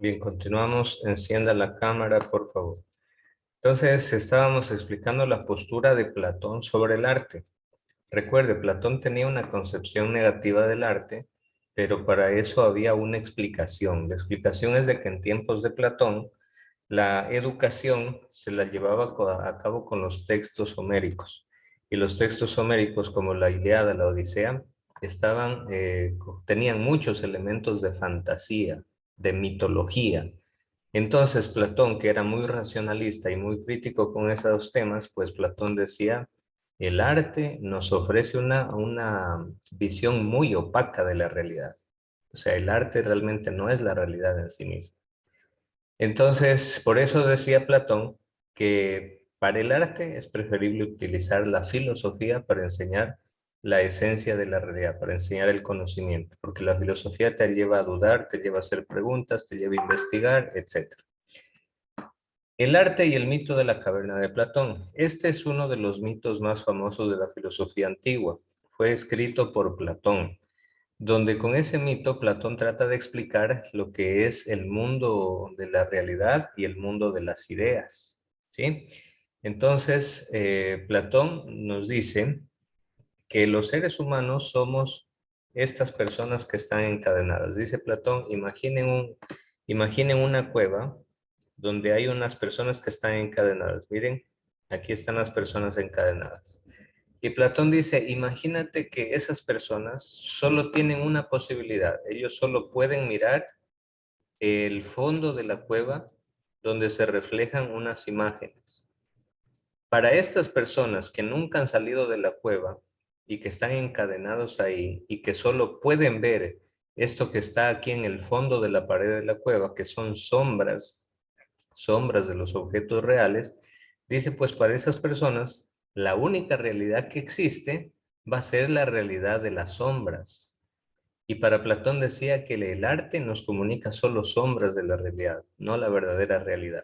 Bien, continuamos. Encienda la cámara, por favor. Entonces, estábamos explicando la postura de Platón sobre el arte. Recuerde, Platón tenía una concepción negativa del arte, pero para eso había una explicación. La explicación es de que en tiempos de Platón, la educación se la llevaba a cabo con los textos homéricos. Y los textos homéricos, como la Ilíada, la Odisea, tenían muchos elementos de fantasía, de mitología. Entonces Platón, que era muy racionalista y muy crítico con esos temas, pues Platón decía, el arte nos ofrece una visión muy opaca de la realidad. O sea, el arte realmente no es la realidad en sí mismo. Entonces, por eso decía Platón que para el arte es preferible utilizar la filosofía para enseñar la esencia de la realidad, para enseñar el conocimiento, porque la filosofía te lleva a dudar, te lleva a hacer preguntas, te lleva a investigar, etcétera. El arte y el mito de la caverna de Platón. Este es uno de los mitos más famosos de la filosofía antigua. Fue escrito por Platón, donde con ese mito Platón trata de explicar lo que es el mundo de la realidad y el mundo de las ideas, ¿sí? Entonces, Platón nos dice que los seres humanos somos estas personas que están encadenadas. Dice Platón, imaginen una cueva donde hay unas personas que están encadenadas. Miren, aquí están las personas encadenadas. Y Platón dice, imagínate que esas personas solo tienen una posibilidad. Ellos solo pueden mirar el fondo de la cueva donde se reflejan unas imágenes. Para estas personas que nunca han salido de la cueva y que están encadenados ahí y que solo pueden ver esto que está aquí en el fondo de la pared de la cueva, que son sombras de los objetos reales, dice, pues para esas personas la única realidad que existe va a ser la realidad de las sombras. Y para Platón decía que el arte nos comunica solo sombras de la realidad, no la verdadera realidad.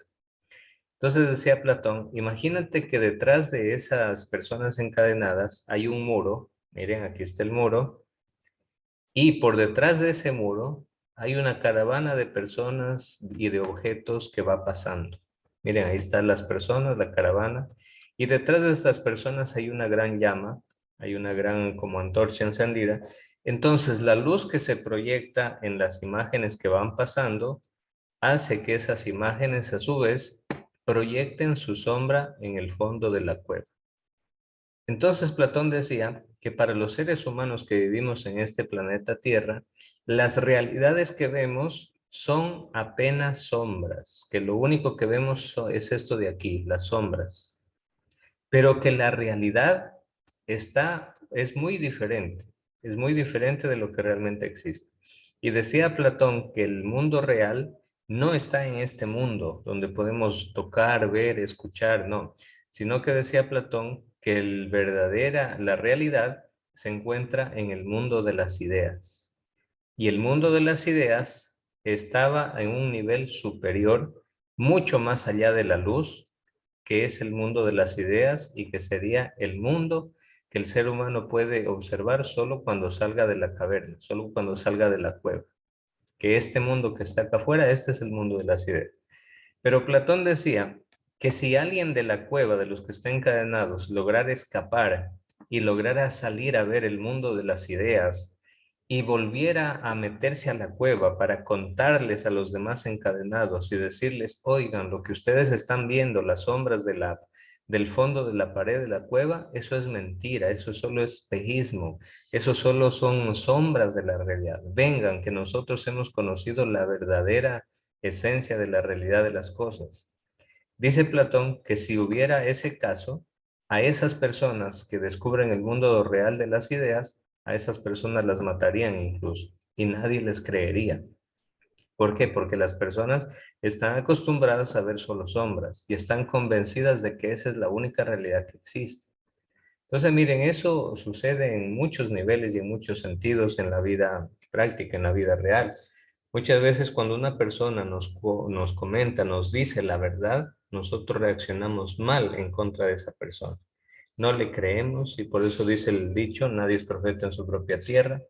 Entonces decía Platón, imagínate que detrás de esas personas encadenadas hay un muro, miren, aquí está el muro, y por detrás de ese muro hay una caravana de personas y de objetos que va pasando. Miren, ahí están las personas, la caravana, y detrás de estas personas hay una gran llama, hay una gran como antorcha encendida. Entonces la luz que se proyecta en las imágenes que van pasando hace que esas imágenes a su vez proyecten su sombra en el fondo de la cueva. Entonces Platón decía que para los seres humanos que vivimos en este planeta Tierra, las realidades que vemos son apenas sombras, que lo único que vemos es esto de aquí, las sombras, pero que la realidad es muy diferente de lo que realmente existe. Y decía Platón que el mundo real no está en este mundo donde podemos tocar, ver, escuchar, no, sino que decía Platón que la realidad se encuentra en el mundo de las ideas. Y el mundo de las ideas estaba en un nivel superior, mucho más allá de la luz, que es el mundo de las ideas y que sería el mundo que el ser humano puede observar solo cuando salga de la caverna, solo cuando salga de la cueva. Que este mundo que está acá afuera, este es el mundo de las ideas. Pero Platón decía que si alguien de la cueva, de los que están encadenados, lograra escapar y lograra salir a ver el mundo de las ideas y volviera a meterse a la cueva para contarles a los demás encadenados y decirles, oigan, lo que ustedes están viendo, las sombras del fondo de la pared de la cueva, eso es mentira, eso solo es espejismo, eso solo son sombras de la realidad. Vengan, que nosotros hemos conocido la verdadera esencia de la realidad de las cosas. Dice Platón que si hubiera ese caso, a esas personas que descubren el mundo real de las ideas, a esas personas las matarían incluso y nadie les creería. ¿Por qué? Porque las personas están acostumbradas a ver solo sombras y están convencidas de que esa es la única realidad que existe. Entonces, miren, eso sucede en muchos niveles y en muchos sentidos en la vida práctica, en la vida real. Muchas veces cuando una persona nos comenta, nos dice la verdad, nosotros reaccionamos mal en contra de esa persona. No le creemos y por eso dice el dicho, nadie es profeta en su propia tierra.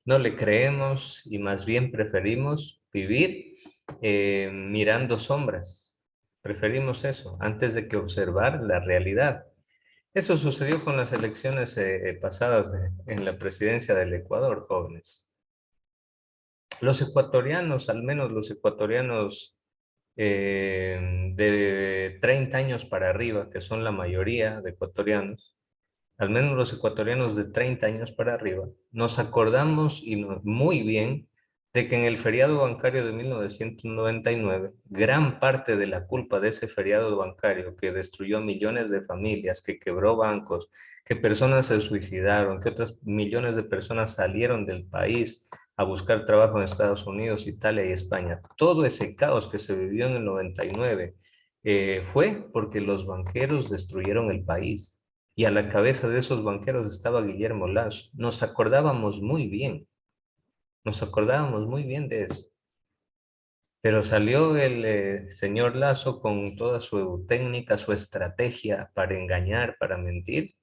No le creemos y más bien preferimos vivir mirando sombras. Preferimos eso antes de que observar la realidad. Eso sucedió con las elecciones pasadas en la presidencia del Ecuador, jóvenes. Los ecuatorianos, al menos los ecuatorianos de 30 años para arriba, que son la mayoría de ecuatorianos, al menos los ecuatorianos de 30 años para arriba, nos acordamos muy bien de que en el feriado bancario de 1999, gran parte de la culpa de ese feriado bancario que destruyó millones de familias, que quebró bancos, que personas se suicidaron, que otras millones de personas salieron del país a buscar trabajo en Estados Unidos, Italia y España. Todo ese caos que se vivió en el 99 fue porque los banqueros destruyeron el país y a la cabeza de esos banqueros estaba Guillermo Lasso. Nos acordábamos muy bien de eso. Pero salió el señor Lasso con toda su técnica, su estrategia para engañar, para mentir,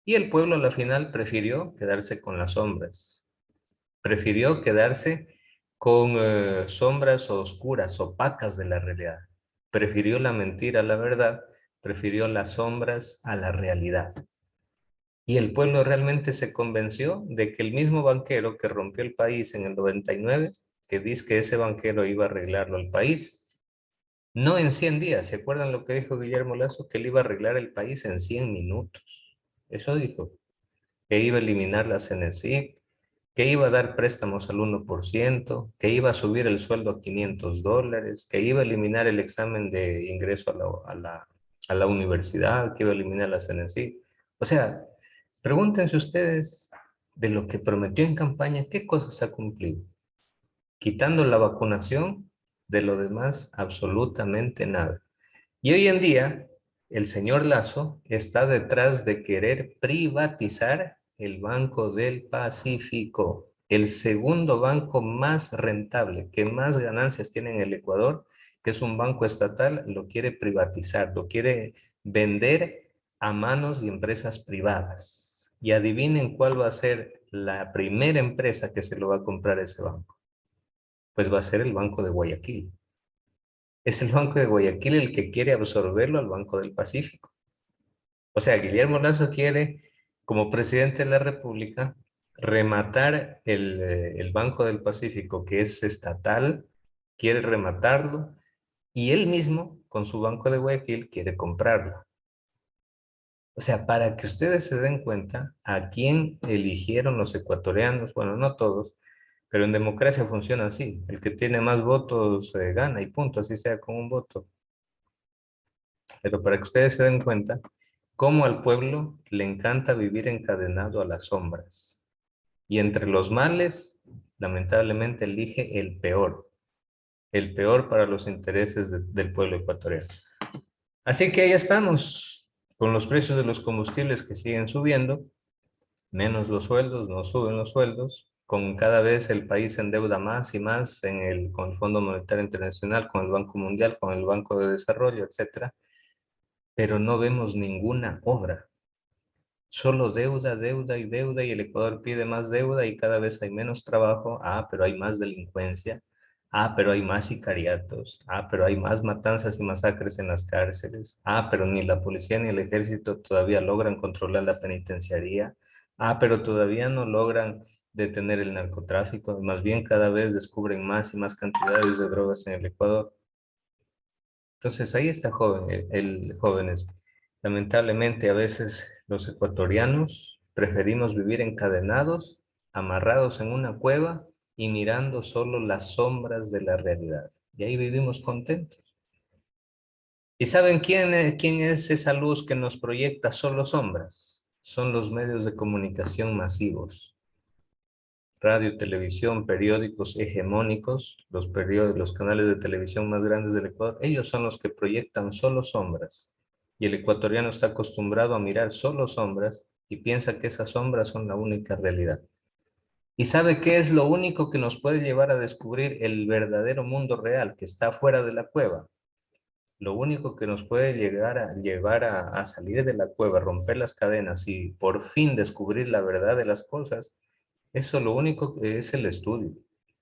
y el pueblo a la final prefirió quedarse con las sombras. Prefirió quedarse con sombras oscuras, opacas de la realidad. Prefirió la mentira a la verdad, prefirió las sombras a la realidad. Y el pueblo realmente se convenció de que el mismo banquero que rompió el país en el 99, que dice que ese banquero iba a arreglarlo el país, no en 100 días. ¿Se acuerdan lo que dijo Guillermo Lasso? Que él iba a arreglar el país en 100 minutos. Eso dijo. Que iba a eliminar la CNCIC, que iba a dar préstamos al 1%, que iba a subir el sueldo a $500, que iba a eliminar el examen de ingreso a la universidad, que iba a eliminar la CNCIC. O sea, pregúntense ustedes de lo que prometió en campaña, ¿qué cosas ha cumplido? Quitando la vacunación, de lo demás, absolutamente nada. Y hoy en día, el señor Lasso está detrás de querer privatizar el Banco del Pacífico, el segundo banco más rentable, que más ganancias tiene en el Ecuador, que es un banco estatal, lo quiere privatizar, lo quiere vender a manos de empresas privadas. Y adivinen cuál va a ser la primera empresa que se lo va a comprar ese banco. Pues va a ser el Banco de Guayaquil. Es el Banco de Guayaquil el que quiere absorberlo al Banco del Pacífico. O sea, Guillermo Lasso quiere, como presidente de la República, rematar el Banco del Pacífico, que es estatal, quiere rematarlo, y él mismo, con su Banco de Guayaquil, quiere comprarlo. O sea, para que ustedes se den cuenta a quién eligieron los ecuatorianos, bueno, no todos, pero en democracia funciona así. El que tiene más votos gana y punto, así sea con un voto. Pero para que ustedes se den cuenta, cómo al pueblo le encanta vivir encadenado a las sombras. Y entre los males, lamentablemente elige el peor para los intereses del pueblo ecuatoriano. Así que ahí estamos, con los precios de los combustibles que siguen subiendo, menos los sueldos, no suben los sueldos, con cada vez el país se endeuda más y más con el Fondo Monetario Internacional, con el Banco Mundial, con el Banco de Desarrollo, etcétera, pero no vemos ninguna obra. Solo deuda, deuda y deuda, y el Ecuador pide más deuda y cada vez hay menos trabajo. Ah, pero hay más delincuencia. Ah, pero hay más sicariatos. Ah, pero hay más matanzas y masacres en las cárceles. Ah, pero ni la policía ni el ejército todavía logran controlar la penitenciaría. Ah, pero todavía no logran detener el narcotráfico. Más bien cada vez descubren más y más cantidades de drogas en el Ecuador. Entonces ahí está jóvenes. Lamentablemente a veces los ecuatorianos preferimos vivir encadenados, amarrados en una cueva y mirando solo las sombras de la realidad. Y ahí vivimos contentos. ¿Y saben quién es esa luz que nos proyecta solo sombras? Son los medios de comunicación masivos. Radio, televisión, periódicos hegemónicos, los canales de televisión más grandes del Ecuador, ellos son los que proyectan solo sombras. Y el ecuatoriano está acostumbrado a mirar solo sombras y piensa que esas sombras son la única realidad. ¿Y sabe qué es lo único que nos puede llevar a descubrir el verdadero mundo real que está fuera de la cueva? Lo único que nos puede llevar a salir de la cueva, romper las cadenas y por fin descubrir la verdad de las cosas, eso lo único que es el estudio,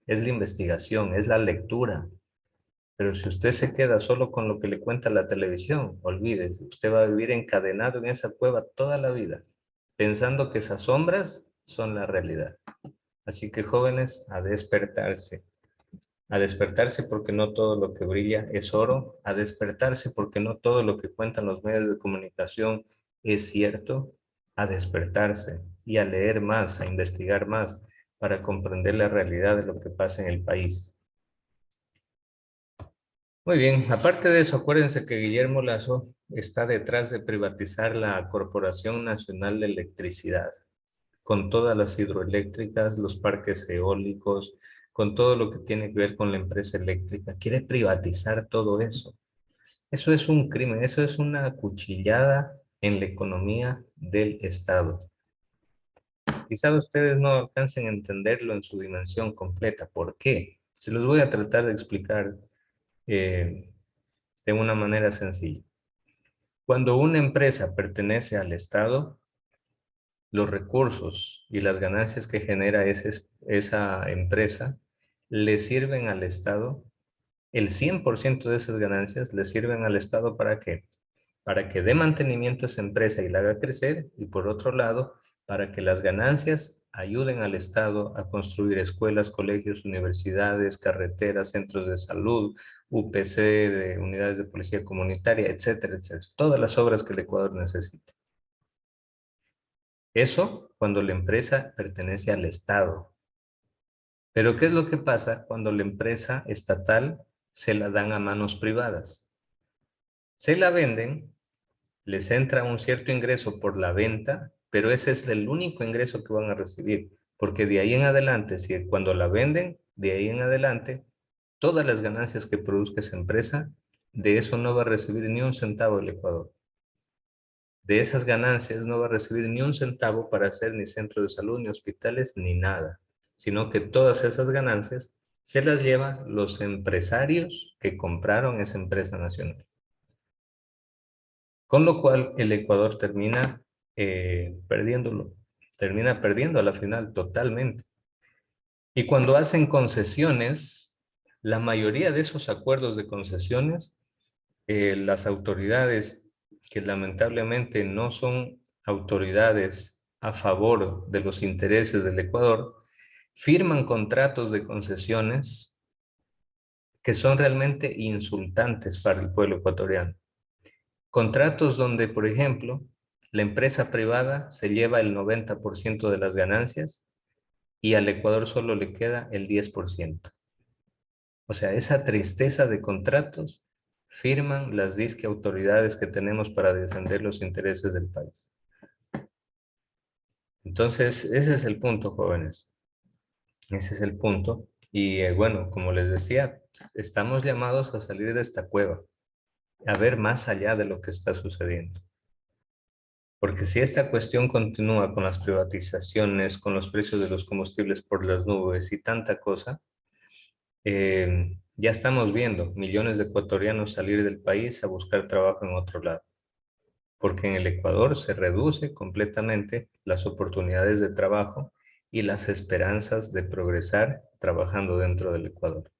es la investigación, es la lectura. Pero si usted se queda solo con lo que le cuenta la televisión, olvídese, usted va a vivir encadenado en esa cueva toda la vida, pensando que esas sombras son la realidad. Así que jóvenes, a despertarse porque no todo lo que brilla es oro, a despertarse porque no todo lo que cuentan los medios de comunicación es cierto, a despertarse y a leer más, a investigar más para comprender la realidad de lo que pasa en el país. Muy bien, aparte de eso, acuérdense que Guillermo Lasso está detrás de privatizar la Corporación Nacional de Electricidad, con todas las hidroeléctricas, los parques eólicos, con todo lo que tiene que ver con la empresa eléctrica. Quiere privatizar todo eso. Eso es un crimen, eso es una cuchillada en la economía del Estado. Quizá ustedes no alcancen a entenderlo en su dimensión completa. ¿Por qué? Se los voy a tratar de explicar eh, de una manera sencilla. Cuando una empresa pertenece al Estado, los recursos y las ganancias que genera esa empresa le sirven al Estado, el 100% de esas ganancias le sirven al Estado ¿para qué? Para que dé mantenimiento a esa empresa y la haga crecer, y por otro lado, para que las ganancias ayuden al Estado a construir escuelas, colegios, universidades, carreteras, centros de salud, UPC, de unidades de policía comunitaria, etcétera, etcétera. Todas las obras que el Ecuador necesita. Eso cuando la empresa pertenece al Estado. Pero ¿qué es lo que pasa cuando la empresa estatal se la dan a manos privadas? Se la venden, les entra un cierto ingreso por la venta, pero ese es el único ingreso que van a recibir, porque de ahí en adelante, si cuando la venden, de ahí en adelante, todas las ganancias que produzca esa empresa, de eso no va a recibir ni un centavo el Ecuador. De esas ganancias no va a recibir ni un centavo para hacer ni centro de salud, ni hospitales, ni nada, sino que todas esas ganancias se las llevan los empresarios que compraron esa empresa nacional. Con lo cual el Ecuador perdiéndolo, termina perdiendo a la final totalmente. Y cuando hacen concesiones, la mayoría de esos acuerdos de concesiones, las autoridades que lamentablemente no son autoridades a favor de los intereses del Ecuador, firman contratos de concesiones que son realmente insultantes para el pueblo ecuatoriano. Contratos donde, por ejemplo, la empresa privada se lleva el 90% de las ganancias y al Ecuador solo le queda el 10%. O sea, esa tristeza de contratos firman las disque autoridades que tenemos para defender los intereses del país. Entonces, ese es el punto, jóvenes. Ese es el punto. Y bueno, como les decía, estamos llamados a salir de esta cueva, a ver más allá de lo que está sucediendo. Porque si esta cuestión continúa con las privatizaciones, con los precios de los combustibles por las nubes y tanta cosa, ya estamos viendo millones de ecuatorianos salir del país a buscar trabajo en otro lado, porque en el Ecuador se reduce completamente las oportunidades de trabajo y las esperanzas de progresar trabajando dentro del Ecuador.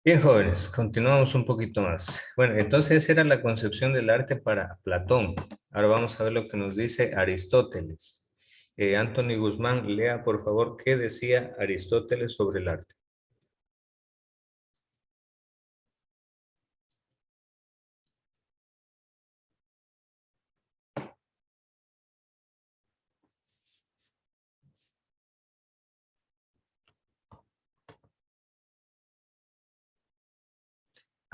Bien, jóvenes, continuamos un poquito más. Bueno, entonces esa era la concepción del arte para Platón. Ahora vamos a ver lo que nos dice Aristóteles. Anthony Guzmán, lea por favor qué decía Aristóteles sobre el arte.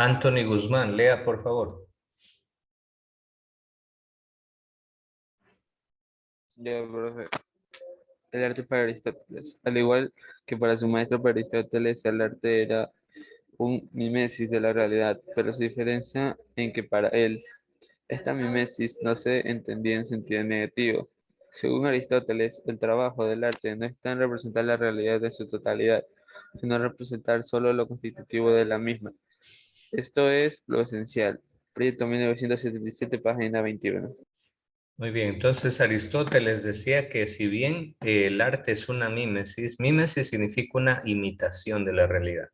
Anthony Guzmán, lea por favor. Ya, profe. El arte para Aristóteles. Al igual que para su maestro para Aristóteles, el arte era un mimesis de la realidad, pero se diferencia en que para él, esta mimesis no se entendía en sentido negativo. Según Aristóteles, el trabajo del arte no está en representar la realidad de su totalidad, sino en representar solo lo constitutivo de la misma. Esto es lo esencial. Proyecto 1977, página 21. Muy bien, entonces Aristóteles decía que si bien el arte es una mímesis, mímesis significa una imitación de la realidad.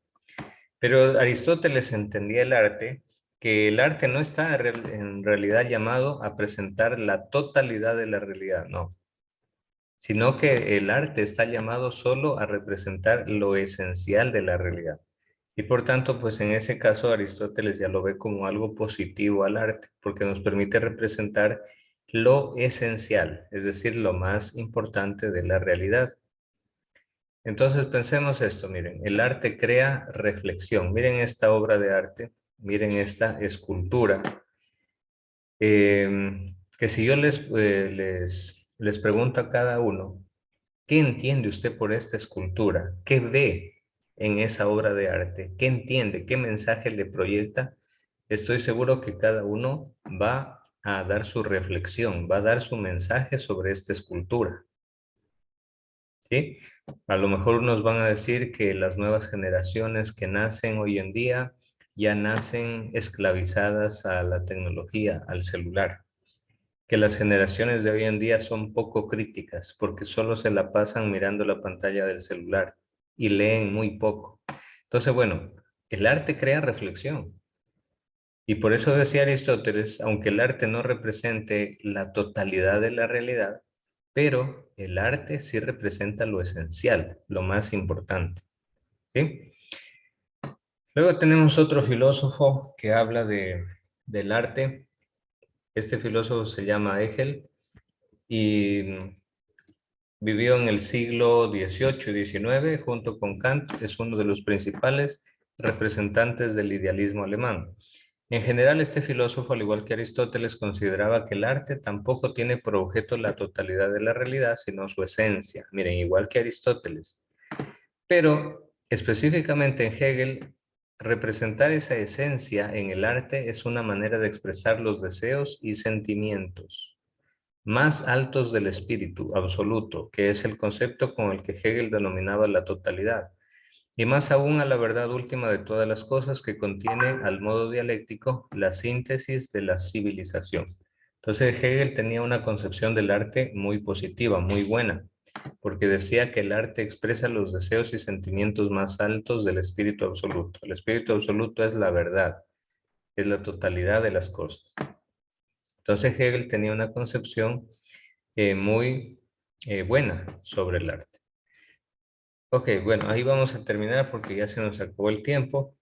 Pero Aristóteles entendía el arte, que el arte no está en realidad llamado a presentar la totalidad de la realidad, no, sino que el arte está llamado solo a representar lo esencial de la realidad. Y por tanto, pues en ese caso Aristóteles ya lo ve como algo positivo al arte, porque nos permite representar lo esencial, es decir, lo más importante de la realidad. Entonces pensemos esto, miren, el arte crea reflexión. Miren esta obra de arte, miren esta escultura, que si yo les pregunto a cada uno, ¿qué entiende usted por esta escultura? ¿Qué ve en esa obra de arte? ¿Qué entiende? ¿Qué mensaje le proyecta? Estoy seguro que cada uno va a dar su reflexión, va a dar su mensaje sobre esta escultura. ¿Sí? A lo mejor unos van a decir que las nuevas generaciones que nacen hoy en día ya nacen esclavizadas a la tecnología, al celular, que las generaciones de hoy en día son poco críticas porque solo se la pasan mirando la pantalla del celular y leen muy poco. Entonces, bueno, el arte crea reflexión. Y por eso decía Aristóteles, aunque el arte no represente la totalidad de la realidad, pero el arte sí representa lo esencial, lo más importante. ¿Sí? Luego tenemos otro filósofo que habla del arte. Este filósofo se llama Hegel y vivió en el siglo XVIII y XIX junto con Kant. Es uno de los principales representantes del idealismo alemán. En general, este filósofo, al igual que Aristóteles, consideraba que el arte tampoco tiene por objeto la totalidad de la realidad, sino su esencia. Miren, igual que Aristóteles. Pero específicamente en Hegel, representar esa esencia en el arte es una manera de expresar los deseos y sentimientos más altos del espíritu absoluto, que es el concepto con el que Hegel denominaba la totalidad, y más aún a la verdad última de todas las cosas que contiene al modo dialéctico la síntesis de la civilización. Entonces Hegel tenía una concepción del arte muy positiva, muy buena, porque decía que el arte expresa los deseos y sentimientos más altos del espíritu absoluto. El espíritu absoluto es la verdad, es la totalidad de las cosas. Entonces Hegel tenía una concepción muy buena sobre el arte. Ok, bueno, ahí vamos a terminar porque ya se nos acabó el tiempo.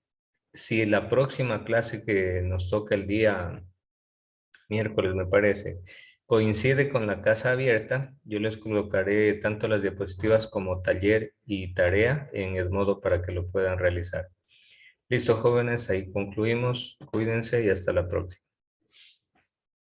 Si la próxima clase que nos toca el día miércoles, me parece, coincide con la casa abierta, yo les colocaré tanto las diapositivas como taller y tarea en Edmodo para que lo puedan realizar. Listo, jóvenes, ahí concluimos. Cuídense y hasta la próxima.